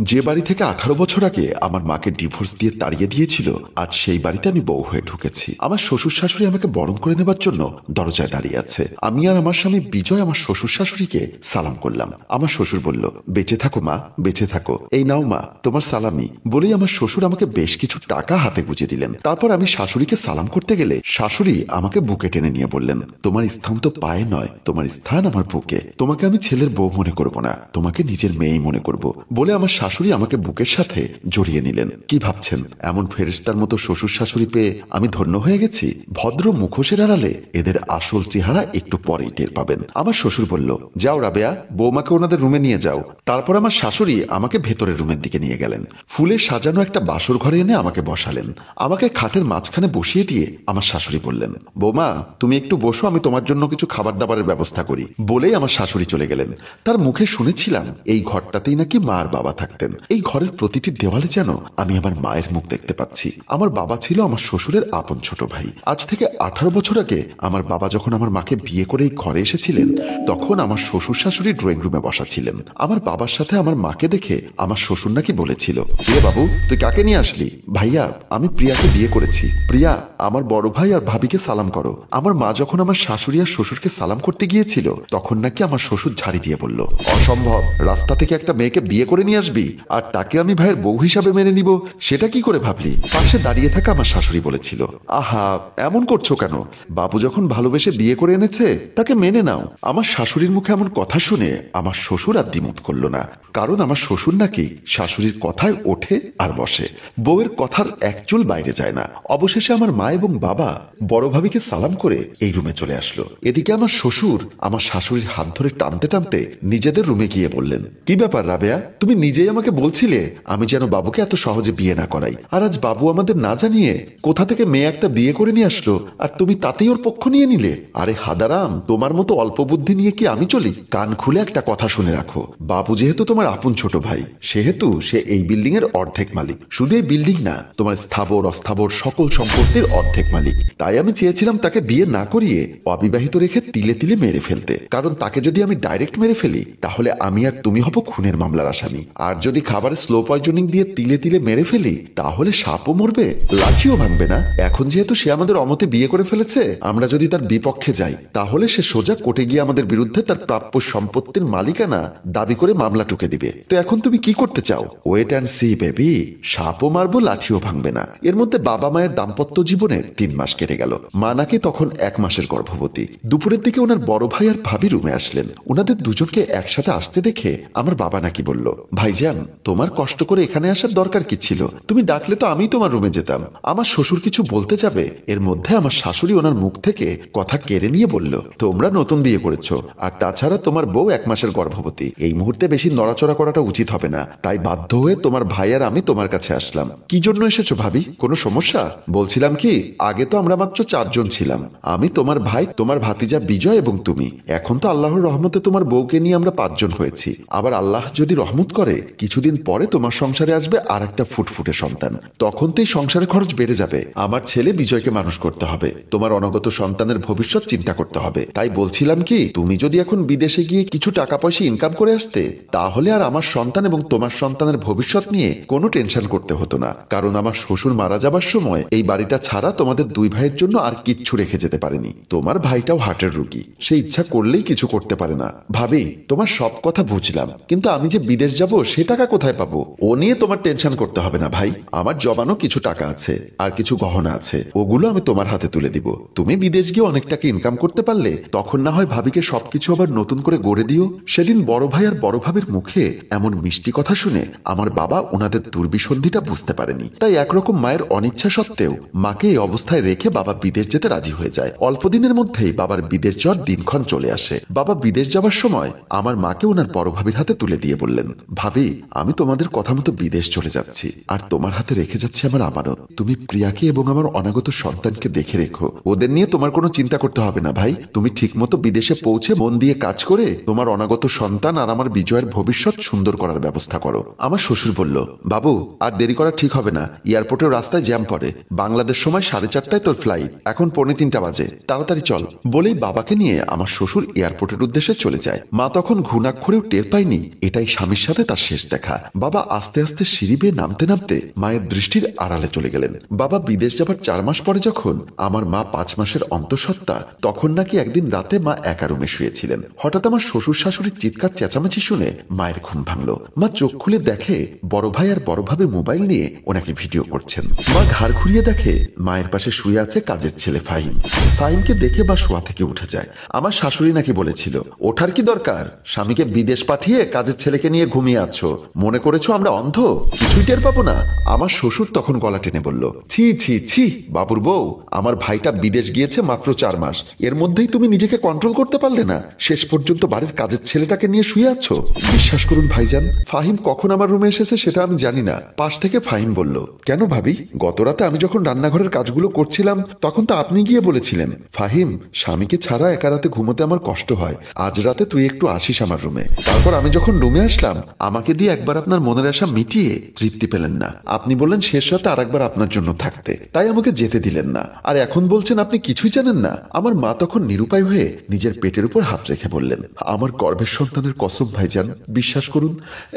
যে বাড়ি থেকে 18 বছর আগে আমার মাকে ডিভোর্স দিয়ে তাড়িয়ে দিয়েছিল, আজ সেই বাড়িতে আমি বউ হয়ে ঢুকেছি। আমার শ্বশুর শাশুড়ি আমাকে বরণ করে নেবার জন্য দরজায় দাঁড়িয়ে আছে। আমি আর আমার স্বামী বিজয় আমার শ্বশুর শাশুড়িকে সালাম করলাম। আমার শ্বশুর বলল, বেঁচে থাকো মা, বেঁচে থাকো, এই নাও মা তোমার সালামি। বলেই আমার শ্বশুর আমাকে বেশ কিছু টাকা হাতে গুঁজে দিলেন। তারপর আমি শাশুড়িকে সালাম করতে গেলে শাশুড়ি আমাকে বুকে টেনে নিয়ে বললেন, তোমার স্থান তো পায়ে নয়, তোমার স্থান আমার বুকে। তোমাকে আমি ছেলের বউ মনে করব না, তোমাকে নিজের মেয়েই মনে করব। বলে আমার শাশুড়ি আমাকে বুকের সাথে জড়িয়ে নিলেন। কি ভাবছেন এমন ফেরেশতার মতো শ্বশুর শাশুড়ি পেয়ে আমি ধন্য হয়ে গেছি? ভদ্র মুখোশের আড়ালে এদের আসল চেহারা একটু পরেই টের পাবেন। আমার শ্বশুর বলল, যাও রাবেয়া, বৌমাকে ওনাদের রুমে নিয়ে যাও। তারপর আমার শাশুড়ি আমাকে ভেতরের রুমের দিকে নিয়ে গেলেন। ফুলে সাজানো একটা বাসর ঘরে এনে আমাকে বসালেন। আমাকে খাটের মাঝখানে বসিয়ে দিয়ে আমার শাশুড়ি বললেন, বৌমা তুমি একটু বসো, আমি তোমার জন্য কিছু খাবার দাবারের ব্যবস্থা করি। বলেই আমার শাশুড়ি চলে গেলেন। তার মুখে শুনেছিলাম এই ঘরটাতেই নাকি মা আর বাবা থাকতেন। এই ঘরের প্রতিটি দেওয়ালে যেন আমি আমার মায়ের মুখ দেখতে পাচ্ছি। আমার বাবা ছিল আমার শ্বশুরের আপন ছোট ভাই। আজ থেকে 18 বছর আগে আমার বাবা যখন আমার মাকে বিয়ে করে এই ঘরে এসেছিলেন, তখন আমার শ্বশুর শাশুড়ি ড্রয়িং রুমে বসা ছিলেন। আমার বাবার সাথে আমার মাকে দেখে আমার শ্বশুর নাকি বলেছিল, এ বাবু তুই কাকে নিয়ে আসলি? ভাইয়া আমি প্রিয়াকে বিয়ে করেছি। প্রিয়া আমার বড় ভাই আর ভাবিকে সালাম করো। আমার মা যখন আমার শাশুড়ি আর শ্বশুরকে সালাম করতে গিয়েছিল, তখন নাকি আমার শ্বশুর ঝাড়ি দিয়ে বলল, অসম্ভব, রাস্তা থেকে একটা মেয়েকে বিয়ে করে নিয়ে আসবি আর তাকে আমি ভাইয়ের বউ হিসাবে মেনে নিব, সেটা কি করে ভাবলি? পাশে দাঁড়িয়ে থাকা আমার শাশুড়ি বলেছিল, আহা এমন করছো কেন? বাবু যখন ভালোবেসে বিয়ে করে এনেছে তাকে মেনে নাও। আমার শাশুড়ির মুখে এমন কথা শুনে আমার শ্বশুর আর দ্বিমত করলো না, কারণ আমার শ্বশুর নাকি শাশুড়ির কথায় ওঠে আর বসে, বউয়ের কথার একচুল বাইরে যায় না। অবশেষে আমার মা এবং বাবা বড় ভাবিকে সালাম করে এই রুমে চলে আসলো। এদিকে আমার শ্বশুর আমার শাশুড়ির হাত ধরে টানতে টানতে নিজেদের রুমে গিয়ে বললেন, কি ব্যাপার রাবেয়া, তুমি নিজেই আমাকে বলছিলে আমি যেন বাবুকে এত সহজে বিয়ে না করাই, আর আজ বাবু আমাদের না জানিয়ে কোথা থেকে মেয়ে একটা বিয়ে করে নিয়ে আসলো আর তুমি তাতেই ওর পক্ষ নিয়ে নিলে? আরে হাদারাম, তোমার মতো অল্প বুদ্ধি নিয়ে কি আমি চলি? কান খুলে একটা কথা শুনে রাখো, বাবু যেহেতু তোমার আপন ছোট ভাই, সেহেতু সে এই বিল্ডিং এর অর্ধেক মালিক। শুধু এই বিল্ডিং না, তোমার স্থাবর অস্থাবর সকল সম্পত্তির অর্ধেক মালিক। তাই আমি চেয়েছিলাম তাকে বিয়ে না করিয়ে অবিবাহিত রেখে তিলে তিলে মেরে ফেলতে, কারণ তাকে যদি আমি ডাইরেক্ট মেরে ফেলি তাহলে আমি আর তুমি হব খুনের মামলার আসামি। আর যদি খাবারে স্লো পয়জনিং দিয়ে তিলে তিলে মেরে ফেলি তাহলে সাপও মরবে, লাঠিও ভাঙবে না। এখন যেহেতু সে আমাদের অমতে বিয়ে করে ফেলেছে, আমরা যদি তার বিপক্ষে যাই তাহলে সে সোজা কোর্টে গিয়ে আমাদের বিরুদ্ধে তার প্রাপ্য সম্পত্তির মালিকানা দাবি করে মামলা টুকে দিবে। তো এখন তুমি কি করতে চাও? ওয়েট অ্যান্ড সি বেবি, সাপও মারবো, লাঠিও ভাঙবে না। এর মধ্যে বাবা মায়ের দাম্পত্য জীবনের 3 মাস কেটে গেল। মা নাকি তখন 1 মাসের গর্ভবতী। দুপুরের দিকে ওনার বড় ভাই আর ভাবি রুমে আসলেন। ওনাদের দুজনকে একসাথে আসতে দেখে আমার বাবা নাকি বলল, ভাইজান তোমার কষ্ট করে এখানে আসার দরকার কি ছিল? তুমি ডাকলে তো আমি তোমার রুমে যেতাম। আমার শ্বশুর কিছু বলতে যাবে, এর মধ্যে আমার শাশুড়ি ওনার মুখ থেকে কথা কেড়ে নিয়ে বলল, তোমরা নতুন বিয়ে করেছো, আর তাছাড়া তোমার বউ 1 মাসের গর্ভবতী। এই মুহূর্তে বেশি নড়াচড়া করাটা উচিত হবে না, তাই বাধ্য হয়ে তোমার ভাই আর আমি তোমার কাছে আসলাম। কি জন্য এসেছো ভাবি? কোনো সমস্যা? বলছিলাম কি, আগে তো আমরা মাত্র 4 জন ছিলাম, আমি, তোমার ভাই, তোমার ভাতিজা বিজয় এবং তুমি। এখন তো আল্লাহর রহমতে তোমার বউকে নিয়ে আমরা 5 জন হয়েছি। আবার আল্লাহ যদি রহমত করে কিছুদিন পরে তোমার সংসারে আসবে আর একটা ফুটফুটে সন্তান, তখন তো এই সংসারের খরচ বেড়ে যাবে। আমার ছেলে বিজয়কে মানুষ করতে হবে, তোমার অনাগত সন্তানের ভবিষ্যৎ চিন্তা করতে হবে। তাই বলছিলাম কি, তুমি যদি এখন বিদেশে গিয়ে কিছু টাকা পয়সা ইনকাম করে আসতে, তাহলে আর আমার সন্তান এবং তোমার সন্তানের ভবিষ্যৎ নিয়ে কোনো টেনশন করতে হতো না। কারণ আমার শ্বশুর মারা যাবার সময় এই বাড়িটা ছাড়া তোমাদের 2 ভাইয়ের জন্য আর কিচ্ছু রেখে যেতে পারেনি। তোমার ভাইটাও হার্টের রোগী, সে ইচ্ছা করলেই কিছু করতে পারে না। ভাবি তোমার সব কথা বুঝলাম, কিন্তু আমি যে বিদেশ যাব সে টাকা কোথায় পাবো? ও নিয়ে তোমার টেনশন করতে হবে না ভাই, আমার জমানো কিছু টাকা আছে আর কিছু গহনা আছে, ওগুলো আমি তোমার হাতে তুলে দিব। তুমি বিদেশ গিয়ে অনেক টাকা ইনকাম করতে পারলে তখন না হয় ভাবিকে সবকিছু আবার নতুন করে গড়ে দিও। সেদিন বড় ভাই আর বড় ভাবির মুখে এমন মিষ্টি কথা শুনে আমার বাবা ওনাদের দুর্বিসন্ধিটা বুঝতে পারেনি। তাই একরকম মায়ের অনিচ্ছা সত্ত্বেও মাকে এই অবস্থায় রেখে বাবা বিদেশ যেতে রাজি হয়ে যায়। অল্প দিনের মধ্যেই বাবার বিদেশ যাওয়ার দিনক্ষণ চলে আসে। বাবা বিদেশ যাওয়ার সময় আমার মাকে ওনার বড় ভাবির হাতে তুলে দিয়ে বললেন, ভাবি আমি তোমাদের কথা মতো বিদেশ চলে যাচ্ছি, আর তোমার হাতে রেখে যাচ্ছি আমার আমানত। তুমি প্রিয়াকে এবং আমার অনাগত সন্তানকে দেখে রেখো, ওদের নিয়ে তোমার কোনো চিন্তা করতে হবে না ভাই। তুমি ঠিক মতো বিদেশে পৌঁছে মন দিয়ে কাজ করে তোমার অনাগত সন্তান আর আমার বিজয়ের ভবিষ্যৎ সুন্দর করার ব্যবস্থা করো। আমার শ্বশুর বলল, বাবু আর দেরি করা ঠিক হবে না, এয়ারপোর্টের রাস্তায় জ্যাম পড়ে, বাংলাদেশ সময় 4:30টায় তোর ফ্লাইট, এখন 2:45 বাজে, তাড়াতাড়ি চল। বলেই বাবাকে নিয়ে আমার শ্বশুর এয়ারপোর্টের উদ্দেশ্যে চলে যায়। মা তখন ঘুণাক্ষরেও টের পায়নি এটাই স্বামীর সাথে তার শেষ দেখা। দেখা। বাবা আস্তে আস্তে সিঁড়ি বেয়ে নামতে নামতে মায়ের দৃষ্টির আড়ালে চলে গেলেন। বাবা বিদেশ যাবার 4 মাস পরে যখন আমার মা 5 মাসের অন্তঃসত্ত্বা, তখন নাকি একদিন রাতে মা একা রুমে শুয়েছিলেন। হঠাৎ আমার শ্বশুর শাশুড়ির চিৎকার চেঁচামেচি শুনে মায়ের ঘুম ভাঙল। মা চোখ খুলে দেখে বড় ভাই আর বড় ভাবে মোবাইল নিয়ে ওনাকে ভিডিও করছেন। মা ঘাড় ঘুরিয়ে দেখে মায়ের পাশে শুয়ে আছে কাজের ছেলে ফাহিম। ফাহিমকে দেখে মা শোয়া থেকে উঠে যায়। আমার শাশুড়ি নাকি বলেছিল, ওঠার কি দরকার, স্বামীকে বিদেশ পাঠিয়ে কাজের ছেলেকে নিয়ে ঘুমিয়ে আছো, মনে করেছো আমরা অন্ধ, কিছুই টের পাবো না? আমার শ্বশুর তখন গলা টেনে বলল, ছি ছি ছি বাবুর বউ, আমার ভাইটা বিদেশ গিয়েছে মাত্র 4 মাস, এর মধ্যেই তুমি নিজেকে কন্ট্রোল করতে পারলে না, শেষ পর্যন্ত বাড়ির কাজের ছেলেটাকে নিয়ে শুয়ে আছো। বিশ্বাস করুন ভাইজান, ফাহিম কখন আমার রুমে এসেছে সেটা আমি জানি না। পাশ থেকে ফাহিম বলল, কেন ভাবি, গত রাতে আমি যখন রান্নাঘরের কাজগুলো করছিলাম তখন তো আপনি গিয়ে বলেছিলেন, ফাহিম স্বামীকে ছাড়া একা রাতে ঘুমোতে আমার কষ্ট হয়, আজ রাতে তুই একটু আসিস আমার রুমে। তারপর আমি যখন রুমে আসলাম, আমাকে দিয়ে একবার আপনার মনের আশা মিটিয়ে তৃপ্তি পেলেন না, আপনি বললেন শেষ রাতে আর একবার আপনার জন্য থাকতে, তাই আমাকে যেতে দিলেন না, আর এখন বলছেন আপনি কিছুই জানেন না। আমার মা তখন নিরুপায় হয়ে নিজের পেটের উপর হাত রেখে বললেন, আমার গর্ভের সন্তানের কসম ভাইজান, বিশ্বাস করুন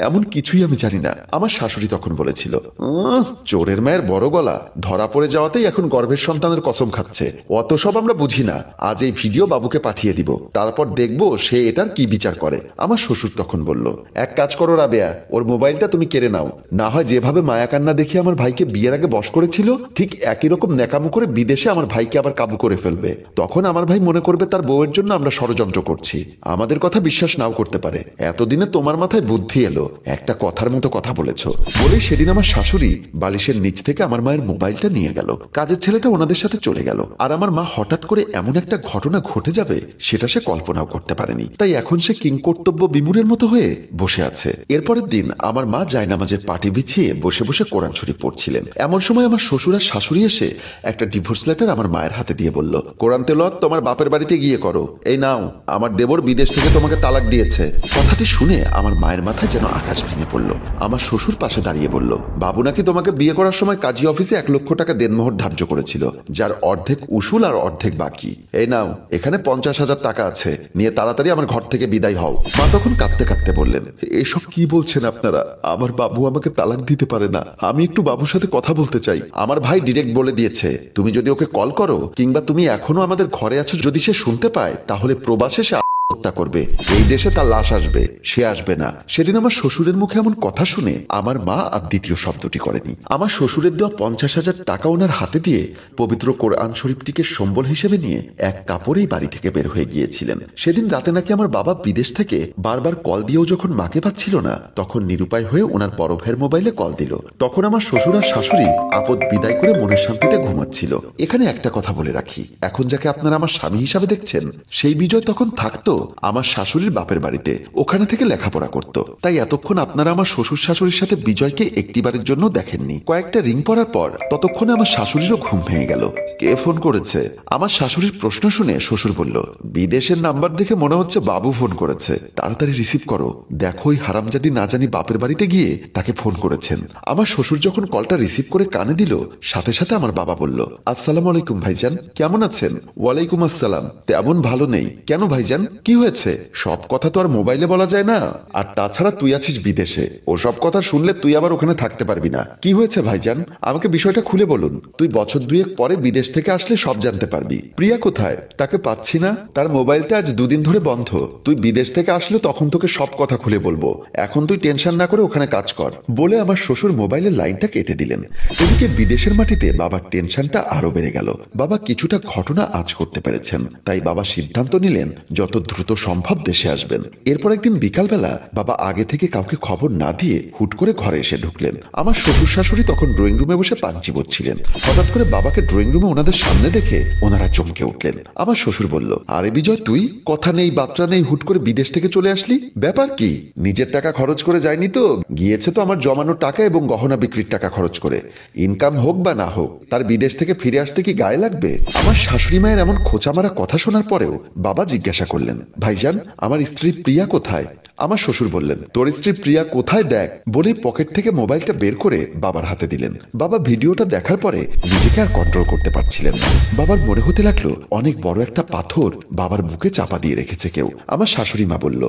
এমন কিছুই আমি জানি না। আমার শাশুড়ি তখন বলেছিল, চোরের মায়ের বড় গলা, ধরা পড়ে যাওয়াতেই এখন গর্ভের সন্তানের কসম খাচ্ছে, অত সব আমরা বুঝি না, আজ এই ভিডিও বাবুকে পাঠিয়ে দিব, তারপর দেখবো সে এটার কি বিচার করে। আমার শ্বশুর তখন বলল, এক কাজ করো রাবেয়া, ওর মোবাইলটা তুমি কেড়ে নাও, না হয় যেভাবে মায়া কান্না দেখিয়ে আমার ভাইকে বিয়ের আগে বশ করেছিল, ঠিক একই রকম ন্যাকামো করে বিদেশে আমার ভাইকে আবার কাবু করে ফেলবে, তখন আমার ভাই মনে করবে তার বউয়ের জন্য আমরা ষড়যন্ত্র করছি। আমাদের কথা বিশ্বাস নাও করতে পারে, এতদিনে তোমার মাথায় বুদ্ধি এলো, একটা কথার মতো কথা বলেছ। বলেই সেদিন আমার শাশুড়ি বালিশের নিচ থেকে আমার মায়ের মোবাইলটা নিয়ে গেল, কাজের ছেলেটা ওনাদের সাথে চলে গেল, আর আমার মা হঠাৎ করে এমন একটা ঘটনা ঘটে যাবে সেটা সে কল্পনাও করতে পারেনি, তাই এখন সে কিংকর্তব্য বিমূঢ়ের মতো হয়ে বসে আছে। এরপরের দিন আমার মা জায়নামাজের পাটি বিছিয়ে বসে বসে কোরআন শরীফ পড়ছিলেন। এমন সময় আমার শ্বশুর আর শাশুড়ি এসে একটা ডিভোর্স লেটার আমার মায়ের হাতে দিয়ে বলল, কোরআন তেলাওয়াত তোমার বাপের বাড়িতে গিয়ে করো, এই নাও, আমার দেবর বিদেশ থেকে তোমাকে তালাক দিয়েছে। কথাটি শুনে আমার মায়ের মাথায় যেন আকাশ ভেঙে পড়ল। আমার শ্বশুর পাশে দাঁড়িয়ে বলল, বাবু নাকি তোমাকে বিয়ে করার সময় কাজী অফিসে 1 লক্ষ টাকা দেনমোহর ধার্য করেছিল, যার অর্ধেক উসুল আর অর্ধেক বাকি, এই নাও, এখানে 50,000 টাকা আছে, নিয়ে তাড়াতাড়ি আমার ঘর থেকে বিদায় হও। মা তখন কাঁদতে কাঁদতে বললেন, এসব কি বলছেন আপনারা, আমার বাবু আমাকে তালাক দিতে পারে না, আমি একটু বাবুর সাথে কথা বলতে চাই। আমার ভাই ডিরেক্ট বলে দিয়েছে, তুমি যদি ওকে কল করো কিংবা তুমি এখনো আমাদের ঘরে আছো, যদি সে শুনতে পায় তাহলে প্রবাসে সে হত্যা করবে, এই দেশে তার লাশ আসবে, সে আসবে না। সেদিন আমার শ্বশুরের মুখে এমন কথা শুনে আমার মা আর দ্বিতীয় শব্দটি করেনি। আমার শ্বশুরের দেওয়া 50,000 টাকা ওনার হাতে দিয়ে পবিত্র কোরআন শরীফটিকে সম্বল হিসেবে নিয়ে এক কাপড়েই বাড়ি থেকে বের হয়ে গিয়েছিলেন। সেদিন রাতে নাকি আমার বাবা বিদেশ থেকে বারবার কল দিয়েও যখন মাকে পাচ্ছিল না, তখন নিরুপায় হয়ে ওনার বড় ভাইয়ের মোবাইলে কল দিল। তখন আমার শ্বশুর আর শাশুড়ি আপদ বিদায় করে মনের শান্তিতে ঘুমাচ্ছিল। এখানে একটা কথা বলে রাখি, এখন যাকে আপনারা আমার স্বামী হিসাবে দেখছেন, সেই বিজয় তখন থাকতো আমার শাশুড়ির বাপের বাড়িতে, ওখানে থেকে লেখাপড়া করত, তাই এতক্ষণ আপনারা আমার শ্বশুর শাশুড়ির সাথে বিজয়কে একটিবারের জন্য দেখেননি। কয়েকটা রিং পড়ার পর ততক্ষণে আমার শাশুড়িরও ঘুম ভেঙে গেল। কে ফোন করেছে? আমার শাশুড়ির প্রশ্ন শুনে শ্বশুর বলল, বিদেশের নাম্বার দেখে মনে হচ্ছে বাবু ফোন করেছে, তাড়াতাড়ি রিসিভ করো, দেখো ওই হারামজাদি না জানি বাপের বাড়িতে গিয়ে তাকে ফোন করেছেন। আমার শ্বশুর যখন কলটা রিসিভ করে কানে দিল, সাথে সাথে আমার বাবা বলল, আসসালামু আলাইকুম ভাইজান, কেমন আছেন? ওয়ালাইকুম আসসালাম, তেমন ভালো নেই। কেন ভাইজান, কি হয়েছে? সব কথা তো আর মোবাইলে বলা যায় না, আর তাছাড়া তুই আছিস বিদেশে, ও সব কথা শুনলে তুই আবার ওখানে থাকতে পারবি না। কি হয়েছে ভাইজান, আমাকে বিষয়টা খুলে বলুন, তুই বছর 2 পরে বিদেশ থেকে আসলে সব জানতে পারবি। প্রিয়া কোথায়? তাকে পাচ্ছি না, তার মোবাইলটা আজ 2 দিন ধরে বন্ধ, তুই বিদেশ থেকে আসলে তখন তোকে সব কথা খুলে বলবো, এখন তুই টেনশন না করে ওখানে কাজ কর, বলে আমার শ্বশুর মোবাইলের লাইনটা কেটে দিলেন। এদিকে বিদেশের মাটিতে বাবার টেনশনটা আরো বেড়ে গেল। বাবা কিছুটা ঘটনা আজ করতে পেরেছেন, তাই বাবা সিদ্ধান্ত নিলেন যত দ্রুত সম্ভব দেশে আসবেন। এরপর একদিন বিকালবেলা বাবা আগে থেকে কাউকে খবর না দিয়ে হুট করে ঘরে এসে ঢুকলেন। আমার শ্বশুর শাশুড়ি তখন ড্রয়িং রুমে বসে পান চিবোচ্ছিলেন। হঠাৎ করে বাবাকে ড্রয়িং রুমে ওনাদের সামনে দেখে ওনারা চমকে উঠলেন। আমার শ্বশুর বলল, আরে বিজয়, তুই কথা নেই বার্তা নেই হুট করে বিদেশ থেকে চলে আসলি, ব্যাপার কি? নিজের টাকা খরচ করে যায়নি তো, গিয়েছে তো আমার জমানো টাকা এবং গহনা বিক্রির টাকা খরচ করে, ইনকাম হোক বা না হোক, তার বিদেশ থেকে ফিরে আসতে কি গায়ে লাগবে? আমার শাশুড়ি মায়ের এমন খোঁচা মারা কথা শোনার পরেও বাবা জিজ্ঞাসা করলেন, ভাইজান আমার স্ত্রী প্রিয়া কোথায়? আমার শ্বশুর বললেন, তোর স্ত্রী প্রিয়া কোথায় দেখ, বলে পকেট থেকে মোবাইলটা বের করে বাবার হাতে দিলেন। বাবা ভিডিওটা দেখার পরে নিজেকে আর কন্ট্রোল করতে পারছিলেন না। বাবার মনে হতে লাগলো অনেক বড় একটা পাথর বাবার বুকে চাপা দিয়ে রেখেছে কেউ। আমার শাশুড়ি মা বলল,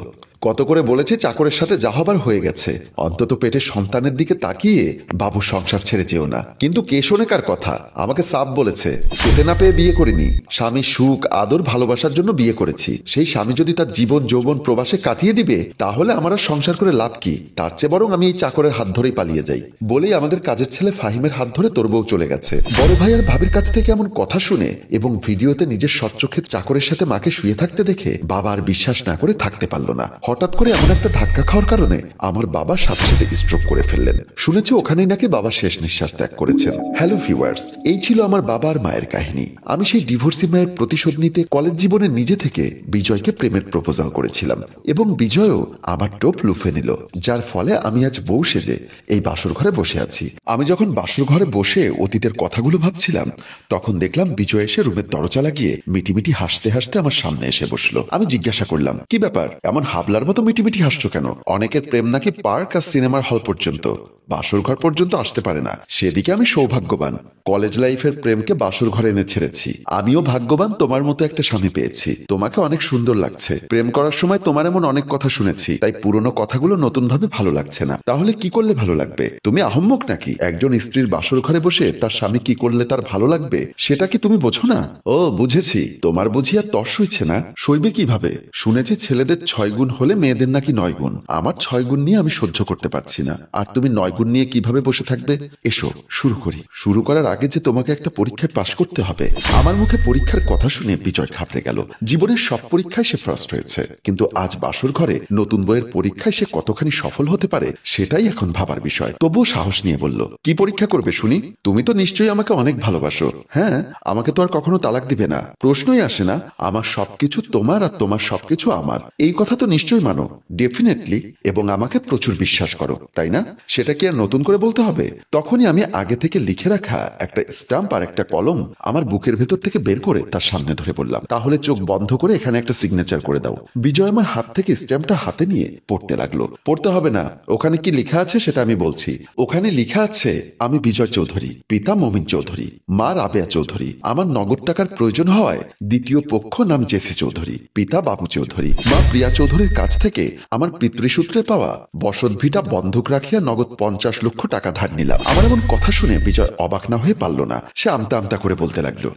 কত করে বলেছে চাকরের সাথে যা হবার হয়ে গেছে, অন্তত পেটের সন্তানের দিকে তাকিয়ে বাবু সংসার ছেড়ে যেও না। কিন্তু কে শোনে কার কথা? আমাকে সাফ বলেছে, খেতে না পেয়ে বিয়ে করিনি, স্বামী সুখ আদর ভালোবাসার জন্য বিয়ে করেছি। সেই স্বামী যদি তার জীবন যৌবন প্রবাসে কাটিয়ে দিবে, তাহলে আমার আর সংসার করে লাভ কি? তার চেয়ে বরং আমি এই চাকরের হাত ধরেই পালিয়ে যাই। বলেই আমাদের কাজের ছেলে ফাহিমের হাত ধরে তোর বউ চলে গেছে। বড় ভাই আর ভাবির কাছ থেকে এমন কথা শুনে এবং ভিডিওতে নিজের সচ্চোখে চাকরের সাথে মাকে শুয়ে থাকতে দেখে বাবা আর বিশ্বাস না করে থাকতে পারল না। হঠাৎ করে এমন একটা ধাক্কা খাওয়ার কারণে আমার বাবা সাথে সাথে স্ট্রোক করে ফেললেন। শুনেছি ওখানেই নাকি বাবা শেষ নিঃশ্বাস ত্যাগ করেছেন। হ্যালো ভিউয়ার্স, এই ছিল আমার বাবা আর মায়ের কাহিনী। আমি সেই ডিভোর্সি মায়ের প্রতিশোধ নিতে কলেজ জীবনে নিজে থেকে বিজয়কে প্রেমের প্রপোজাল করেছিলাম এবং বিজয়ও আমার টোপ লুফে নিল, যার ফলে আমি আজ বউ সেজে এই বাসর ঘরে বসে আছি। আমি যখন বাসর ঘরে বসে অতীতের কথাগুলো ভাবছিলাম, তখন দেখলাম বিজয় এসে রুমের দরজা লাগিয়ে মিটিমিটি হাসতে হাসতে আমার সামনে এসে বসলো। আমি জিজ্ঞাসা করলাম, কি ব্যাপার, এমন হাবলার মতো মিটিমিটি হাসছো কেন? অনেকের প্রেম নাকি পার্ক আর সিনেমার হল পর্যন্ত, বাসর ঘর পর্যন্ত আসতে পারে না। সেদিকে আমি সৌভাগ্যবান, কলেজ লাইফের প্রেমকে বাসর ঘরে এনে ছেড়েছি। আমিও ভাগ্যবান তোমার মতো একটা স্বামী পেয়েছি। তোমাকে অনেক সুন্দর লাগছে। প্রেম করার সময় তোমার এমন অনেক কথা শুনেছি, তাই পুরনো কথাগুলো নতুন ভাবে ভালো লাগছে না। তাহলে কি করলে ভালো লাগবে? তুমি আহম্মক নাকি? একজন স্ত্রীর বাসর ঘরে বসে তার স্বামী কি করলে তার ভালো লাগবে সেটা কি তুমি বোঝো না? ও বুঝেছি, তোমার বুঝি আর তর সইছে না। সইবে কিভাবে? শুনেছি ছেলেদের 6 গুণ হলে মেয়েদের নাকি 9 গুণ। আমার 6 গুণ নিয়ে আমি সহ্য করতে পারছি না, আর তুমি 9 গুণ নিয়ে কিভাবে বসে থাকবে? এসো শুরু করি। শুরু করার আগে যে তোমাকে একটা পরীক্ষায় পাশ করতে হবে। আমার মুখে পরীক্ষার কথা শুনে বিজয় ঘাবড়ে গেল। জীবনের সব পরীক্ষায় সে ফার্স্ট হয়েছে, কিন্তু আজ বাসর ঘরে নতুন বইয়ের পরীক্ষায় সে কতখানি সফল হতে পারে সেটাই এখন ভাবার বিষয়। তবুও সাহস নিয়ে বলল, কি পরীক্ষা করবে শুনি? তুমি তো নিশ্চয়ই আমাকে অনেক ভালোবাসো। হ্যাঁ, আমাকে তো আর কখনো তালাক দিবে না, প্রশ্নই আসে না। আমার সবকিছু তোমার আর তোমার সবকিছু আমার, এই কথা তো নিশ্চয়ই মানো। ডেফিনেটলি, এবং আমাকে প্রচুর বিশ্বাস করো, তাই না? সেটা কি আর নতুন করে বলতে হবে? তখনই আমি আগে থেকে লিখে রাখা একটা স্ট্যাম্প আর একটা কলম আমার বুকের ভেতর থেকে বের করে তার সামনে ধরে বললাম, তাহলে চোখ বন্ধ করে এখানে একটা সিগনেচার করে দাও। বিজয় আমার হাত থেকে স্ট্যাম্পটা হাতে নিয়ে পড়তে লাগলো। পড়তে হবে না, ওখানে কি লেখা আছে সেটা আমি বলছি। ওখানে লেখা আছে, আমি বিজয় চৌধুরী, পিতা মমিন চৌধুরী, মা রাবেয়া চৌধুরী। আমার নগদ টাকার প্রয়োজন হওয়ায় দ্বিতীয় পক্ষ নাম জেসি চৌধুরী, পিতা বাবু চৌধুরী। মা প্রিয়া চৌধুরীর কাছ থেকে আমার পিতৃসূত্রে পাওয়া বসত ভিটা বন্ধক রাখিয়া নগদ 50 লক্ষ টাকা ধার নিলাম। আমার এমন কথা শুনে বিজয় অবাক না হয়ে পারল না। সে আমতা আমতা করে বলতে লাগলো,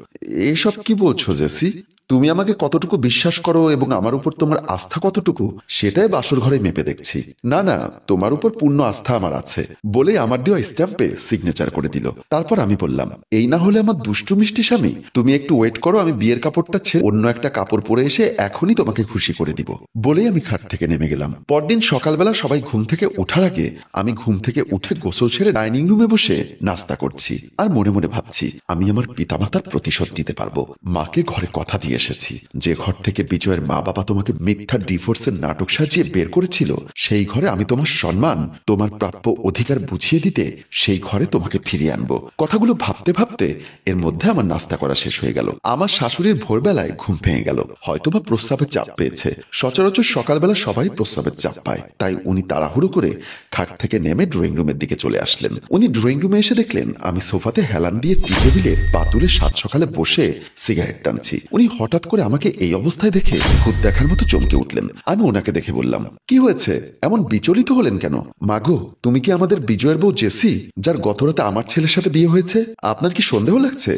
এসব কি বলছো জেসি? তুমি আমাকে কতটুকু বিশ্বাস করো এবং আমার উপর তোমার আস্থা কতটুকু সেটাই বাসর ঘরে মেপে দেখছি। না না, তোমার উপর পূর্ণ আস্থা আমার আছে, বলেই আমার দেওয়া স্ট্যাম্পে সিগনেচার করে দিল। তারপর আমি বললাম, এই না হলে আমার দুষ্টু মিষ্টি স্বামী, তুমি একটু ওয়েট করো, আমি বিয়ের কাপড়টা ছেড়ে অন্য একটা কাপড় পরে এসে এখনই তোমাকে খুশি করে দিব। বলেই আমি খাট থেকে নেমে গেলাম। পরদিন সকালবেলা সবাই ঘুম থেকে ওঠার আগে আমি ঘুম থেকে উঠে গোসল ছেড়ে ডাইনিং রুমে বসে নাস্তা করছি আর মনে মনে ভাবছি, আমি আমার পিতামাতার প্রতিশোধ নিতে পারবো। মাকে ঘরে কথা দিয়ে এসেছি, যে ঘর থেকে বিজয়ের মা বাবা তোমাকে মিথ্যা ডিভোর্সের নাটক সাজিয়ে বের করেছিল, সেই ঘরে আমি তোমার সম্মান, তোমার প্রাপ্য অধিকার বুঝিয়ে দিতে সেই ঘরে তোমাকে ফিরিয়ে আনবো। কথাগুলো ভাবতে ভাবতে এর মধ্যে আমার নাস্তা করা শেষ হয়ে গেল। আমার শাশুড়ির ভোরবেলায় ঘুম ভেঙে গেল, হয়তোবা প্রস্রাবের চাপ পেয়েছে। সচরাচর সকালবেলা সবাই প্রস্রাবের চাপ পায়, তাই উনি তাড়াহুড়ো করে খাট থেকে নেমে ড্রয়িং রুমের দিকে চলে আসলেন। উনি ড্রয়িং রুমে এসে দেখলেন আমি সোফাতে হেলান দিয়ে টি টেবিলে পাতুলে সাত সকালে বসে সিগারেট টানছি। উনি হঠাৎ করে আমাকে এই অবস্থায় দেখে ভূত দেখার মতো চমকে উঠলেন। আমি ওনাকে দেখে বললাম, কি হয়েছে, এমন বিচলিত হলেন কেন? মাগো, তুমি কি আমাদের বিজয়ের বউ জেসি, যার গতরাতে আমার ছেলের সাথে বিয়ে হয়েছে? আপনার কি সন্দেহ লাগছে?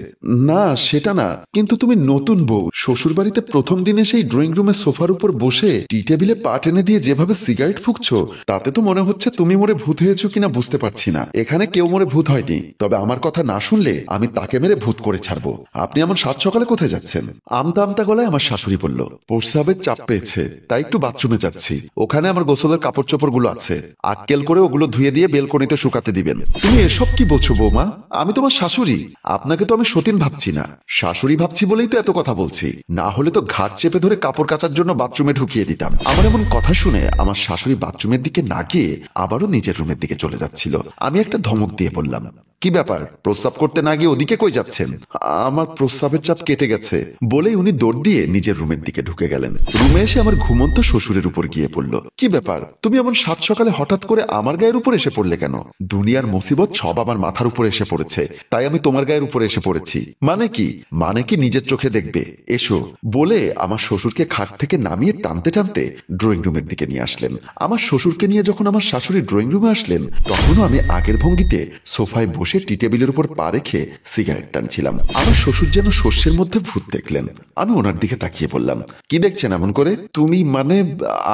না সেটা না, কিন্তু তুমি নতুন বউ, শ্বশুর বাড়িতে প্রথম দিনে সেই ড্রয়িং রুমে সোফার উপর বসে টি টেবিলে পা টেনে দিয়ে যেভাবে সিগারেট ফুঁকছো, তাতে তো মনে হচ্ছে তুমি মরে ভূত হয়েছো কিনা বুঝতে পারছি না। এখানে কেউ মরে ভূত হয়নি, তবে আমার কথা না শুনলে আমি তাকে মেরে ভূত করে ছাড়বো। আপনি এমন সাত সকালে কোথায় যাচ্ছেন? আমতা আমতা গলায় আমার শাশুড়ি বলল, প্রস্রাবের চাপ পেয়েছে, তাই একটু বাথরুমে যাচ্ছি। ওখানে আমার গোসলের কাপড় চোপড় গুলো আছে, আক্কেল করে ওগুলো ধুয়ে দিয়ে বেলকনিতে শুকাতে দিবেন। তুমি এসব কি বলছো বৌমা? আমি তোমার শাশুড়ি, আপনাকে তো আমি সতীন ভাবছি না। শাশুড়ি ভাবছি বলেই তো এত কথা বলছি, না হলে তো ঘাট চেপে ধরে কাপড় কাচার জন্য বাথরুমে ঢুকিয়ে দিতাম। আমার এমন কথা শুনে আমার শাশুড়ি বাথরুমের দিকে না গিয়ে আবারও নিজের রুমের দিকে চলে যাচ্ছিল। আমি একটা ধমক দিয়ে বললাম, কি ব্যাপার, প্রস্রাব করতে না গিয়ে ওদিকে কই যাচ্ছেন? আমার প্রস্রাবের চাপ কেটে গেছে বলেই উনি দৌড় দিয়ে নিজের রুমের দিকে ঢুকে গেলেন। রুমে এসে আমার ঘুমন্ত শ্বশুরের উপর গিয়ে পড়ল। কি ব্যাপার, তুমি এমন সাত সকালে হঠাৎ করে আমার গায়ের উপর এসে পড়লে কেন? দুনিয়ার মুসিবত সব আমার মাথার উপর এসে পড়েছে, তাই আমি তোমার গায়ের উপর এসে পড়েছি। মানে কি? মানে কি নিজের চোখে দেখবে, এসো বলে আমার শ্বশুরকে খাট থেকে নামিয়ে টানতে টানতে ড্রয়িং রুমের দিকে নিয়ে আসলেন। আমার শ্বশুরকে নিয়ে যখন আমার শাশুড়ি ড্রয়িং রুমে আসলেন, তখনও আমি আগের ভঙ্গিতে সোফায় বসে টি টেবিলের উপর পা রেখে সিগারেট টানছিলাম। আমার শ্বশুর যেন শস্যের মধ্যে ভূত দেখলেন। আমি ওনার দিকে তাকিয়ে বললাম, কি দেখছেন এমন করে? তুমি মানে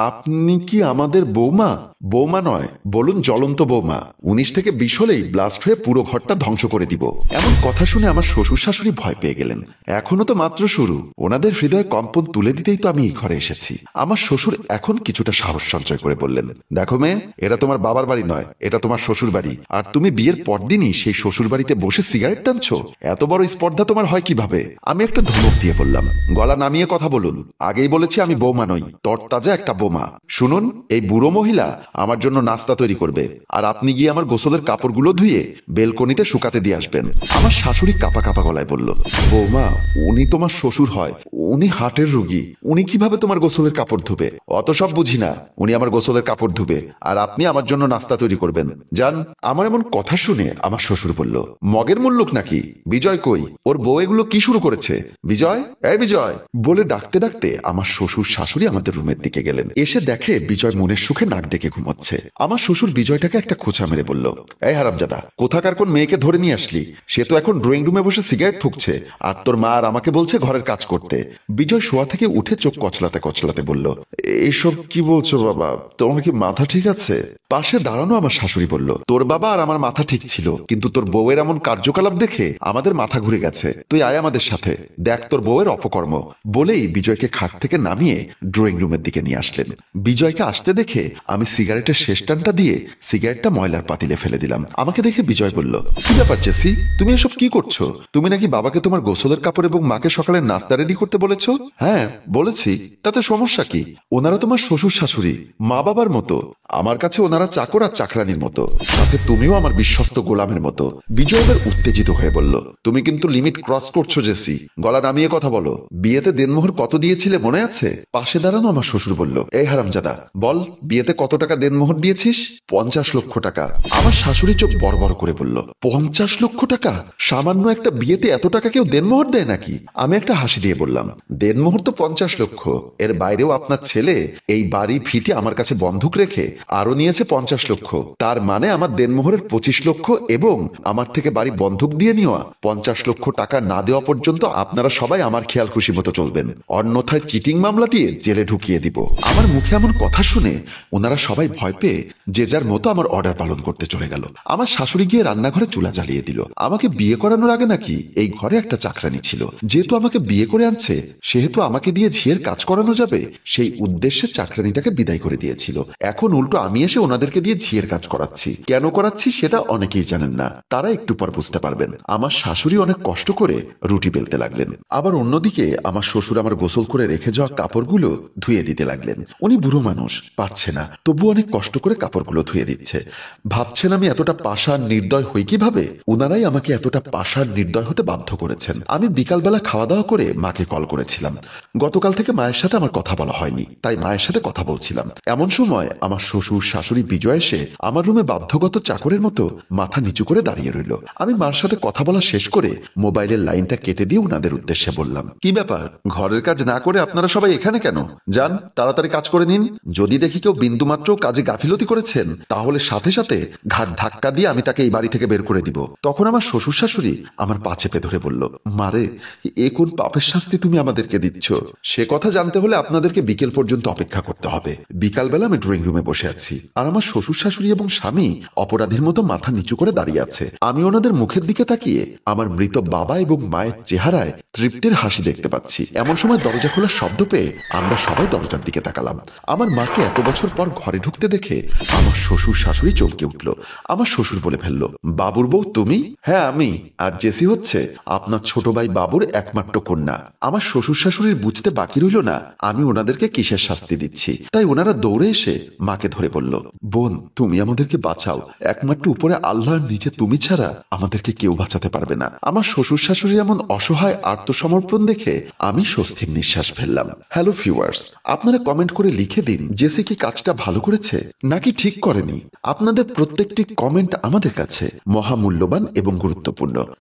আপনি কি আমাদের বৌমা? বৌমা নয়, বলুন জ্বলন্ত বৌমা। 19 থেকে 20 হলেই ব্লাস্ট হয়ে পুরো ঘরটা ধ্বংস করে দিব। এমন কথা শুনে আমার শ্বশুর শাশুড়ি ভয় পেয়ে গেলেন। এখনো তো মাত্র শুরু, ওনাদের হৃদয়ে কম্পন তুলে দিতেই তো আমি এই ঘরে এসেছি। আমার শ্বশুর এখন কিছুটা সাহস সঞ্চয় করে বললেন, দেখো মেয়ে, এটা তোমার বাবার বাড়ি নয়, এটা তোমার শ্বশুর বাড়ি। আর তুমি বিয়ের পরদিনই সেই শ্বশুর বাড়িতে বসে সিগারেট টানছো? এত বড় স্পর্ধা তোমার হয় কিভাবে? আমি একটা ধমক দিয়ে বললাম, গলা নামিয়ে কথা বলুন। আগেই বলেছি আমি বৌমা নই, তরতাজা একটা বোমা। শুনুন, এই বুড়ো মহিলা আমার জন্য নাস্তা তৈরি করবে, আর আপনি গিয়ে আমার গোসলের কাপড়গুলো ধুয়ে বেলকনিতে শুকাতে দিয়ে আসবেন। আমার শাশুড়ি কাপা কাপা গলায় বলল, বৌমা, উনি তোমার শ্বশুর হয়, উনি হার্টের রোগী, উনি কিভাবে তোমার গোসলের কাপড় ধুবে? অত সব বুঝি না, উনি আমার গোসলের কাপড় ধুবে, আর আপনি আমার জন্য নাস্তা তৈরি করবেন, যান। আমার এমন কথা শুনে আমার শ্বশুর বলল, মগের মুল্লুক নাকি? বিজয় কই? ওর বউ এগুলো কি শুরু করেছে? বিজয়, এই বিজয় বলে ডাকতে ডাকতে আমার শ্বশুর শাশুড়ি আমাদের রুমের দিকে গেলেন। এসে দেখে বিজয় মনের সুখে নাক ডেকে ঘুমাচ্ছে। আমার শ্বশুর বিজয়টাকে একটা খোঁচা মেরে বলল, এই হারামজাদা, কোথাকার কোন মেয়েকে ধরে নিয়ে আসলি? সে তো এখন ড্রয়িং রুমে বসে সিগারেট ফুঁকছে, আর তোর মা আর আমাকে বলছে ঘরের কাজ করতে। বিজয় শোয়া থেকে উঠে চোখ কচলাতে কচলাতে বলল, এইসব কি বলছো বাবা? তোমার কি মাথা ঠিক আছে? পাশে দাঁড়ানো আমার শাশুড়ি বলল, তোর বাবা আর আমার মাথা ঠিক ছিল, কিন্তু তোর বউয়ের এমন কার্যকলাপ দেখে আমাদের মাথা ঘুরে গেছে। তুই আয় আমাদের সাথে, দেখ তোর বউয়ের অপকর্ম। বলেই বিজয়কে খাট থেকে নামিয়ে ড্রয়িং রুমের দিকে নিয়ে আসলেন। বিজয়কে আসতে দেখে আমি সিগারেটের শেষ টানটা দিয়ে সিগারেটটা ময়লার পাতিলে ফেলে দিলাম। আমাকে দেখে বিজয় বলল, কি ব্যাপার জেসি, তুমি এসব কি করছো? তুমি নাকি বাবাকে তোমার গোসলের কাপড় এবং মাকে সকালে নাস্তা রেডি করতে বলেছো? হ্যাঁ বলেছি, তাতে সমস্যা কি? ওনারা তোমার শ্বশুর শাশুড়ি, মা বাবার মতো। আমার কাছে ওনারা চাকর আর চাকরানির মতো, সাথে তুমিও আমার বিশ্বস্ত গোলামের মতো। বিজয় এবার উত্তেজিত হয়ে বলল, তুমি কিন্তু লিমিট ক্রস করছো জেসি, গলা নামিয়ে কথা বলো। বিয়েতে দেনমোহর কত দিয়েছিলে মনে আছে? পাশে দাঁড়ানো আমার শ্বশুর বলল, এই হারামজাদা, বল বিয়েতে কত টাকা দেনমোহর দিয়েছিস? 50 লক্ষ টাকা। আমার শাশুড়ি চোখ বড় বড় করে বলল, 50 লক্ষ টাকা? সামান্য একটা বিয়েতে এত টাকা কেউ দেনমোহর দেয় নাকি? আমি একটা হাসি দিয়ে বললাম, দেনমোহর তো 50 লক্ষ, এর বাইরেও আপনার ছেলে এই বাড়ি ভিটে আমার কাছে বন্ধক রেখে আরো নিয়েছে 50 লক্ষ। তার মানে আমার দেনমোহরের 25 লক্ষ এবং আমার থেকে বাড়ি বন্ধক দিয়ে নেওয়া 50 লক্ষ টাকা না দেওয়া পর্যন্ত আপনারা সবাই আমার খেয়াল খুশি মতো চলবেন, অন্যথায় চিটিং মামলা দিয়ে জেলে ঢুকিয়ে দিব। আমার মুখে এমন কথা শুনে ওনারা সবাই ভয় পেয়ে যে যার মতো আমার অর্ডার পালন করতে চলে গেল। আমার শাশুড়ি গিয়ে রান্নাঘরে চুলা জ্বালিয়ে দিল। আমাকে বিয়ে করানোর আগে নাকি এই ঘরে একটা চাকরানি ছিল, যেহেতু আমাকে বিয়ে করে আনছে সেহেতু আমাকে দিয়ে ঝিয়ের কাজ করানো যাবে, সেই উদ্দেশ্যে চাকরানিটাকে বিদায় করে দিয়েছিল। এখন উল্টো আমি এসে ওনাদেরকে দিয়ে ঝিয়ের কাজ করাচ্ছি। কেন করাচ্ছি সেটা অনেকেই জানেন না, তারা একটু পর বুঝতে পারবেন। আমার শাশুড়ি অনেক কষ্ট করে রুটি বেলতে লাগলেন, আবার অন্যদিকে আমার শ্বশুর আমার গোসল করে রেখে যাওয়া কাপড়গুলো ধুয়ে দিতে লাগলেন। উনি বুড়ো মানুষ, পারছে না, তবু অনেক কষ্ট করে কাপড়গুলো ধুয়ে দিচ্ছে। ভাবছেন আমি এতটা পাষাণ নির্দয় হই কিভাবে? ওনারাই আমাকে এতটা পাষাণ নির্দয় হতে বাধ্য করেছেন। আমি বিকালবেলা খাওয়া দাওয়া করে মাকে কল করেছিলাম। গতকাল থেকে মায়ের সাথে আমার কথা বলা হয়নি, তাই মায়ের সাথে কথা বলছিলাম। এমন সময় আমার শ্বশুর শাশুড়ি বিজয় এসে আমার রুমে বাধ্যগত চাকরের মতো মাথা নিচু করে দাঁড়িয়ে রইল। আমি মার সাথে কথা বলা শেষ করে মোবাইলের লাইনটা কেটে দিয়ে ওনাদের উদ্দেশ্যে বললাম, কি ব্যাপার, ঘরের কাজ না করে আপনারা সবাই এখানে কেন? যান তাড়াতাড়ি কাজ করে নিন। যদি দেখি কেউ বিন্দুমাত্র কাজে গাফিলতি করেছেন তাহলে সাথে সাথে ঘাট ধাক্কা দিয়ে আমি তাকে এই বাড়ি থেকে বের করে দিব। তখন আমার শ্বশুর শাশুড়ি আমার পা চেপে ধরে বলল, মারে, এ কোন পাপের শাস্তি তুমি আমাদেরকে দিচ্ছ? সে কথা জানতে হলে আপনাদেরকে বিকেল পর্যন্ত অপেক্ষা করতে হবে। বিকালবেলা আমি ড্রয়িং রুমে বসে আছি, আর আমার শ্বশুর শাশুড়ি এবং স্বামী অপরাধীর মতো মাথা নিচু করে দাঁড়িয়ে আছে। আমি ওনাদের মুখের দিকে তাকিয়ে আমার মৃত বাবা এবং মায়ের চেহারায় তৃপ্তির হাসি দেখতে পাচ্ছি। এমন সময় দরজা খোলার শব্দ পেয়ে আমরা সবাই দরজার দিকে তাকালাম। আমার মাকে এত বছর পর ঘরে ঢুকতে দেখে আমার শ্বশুর শাশুড়ি চমকে উঠল। আমার শ্বশুর বলে ফেলল, বাবুর বউ তুমি? হ্যাঁ আমি, আর জেসি হচ্ছে আপনার ছোট ভাই বাবুর একমাত্র কন্যা। আমার শ্বশুর শাশুড়ির বুঝতে বাকি রইল না আমি ওনাদেরকে কিসের শাস্তি দিচ্ছি, তাই ওনারা দৌড়ে এসে মাকে ধরে বলল, বোন তুমি আমাদেরকে বাঁচাও, একমাত্র উপরে আল্লাহর নিচে তুমি ছাড়া আমাদেরকে কেউ বাঁচাতে পারবে না। আমার শ্বশুর শাশুড়ি এমন অসহায় আত্মসমর্পণ দেখে আমি স্বস্তির নিঃশ্বাস ফেললাম। হ্যালো ভিউয়ার্স, আপনারা কমেন্ট করে লিখে দিন জেসি কি কাজটা ভালো করেছে নাকি ঠিক করেনি। আপনাদের প্রত্যেকটি কমেন্ট আমাদের কাছে মহামূল্যবান এবং গুরুত্বপূর্ণ।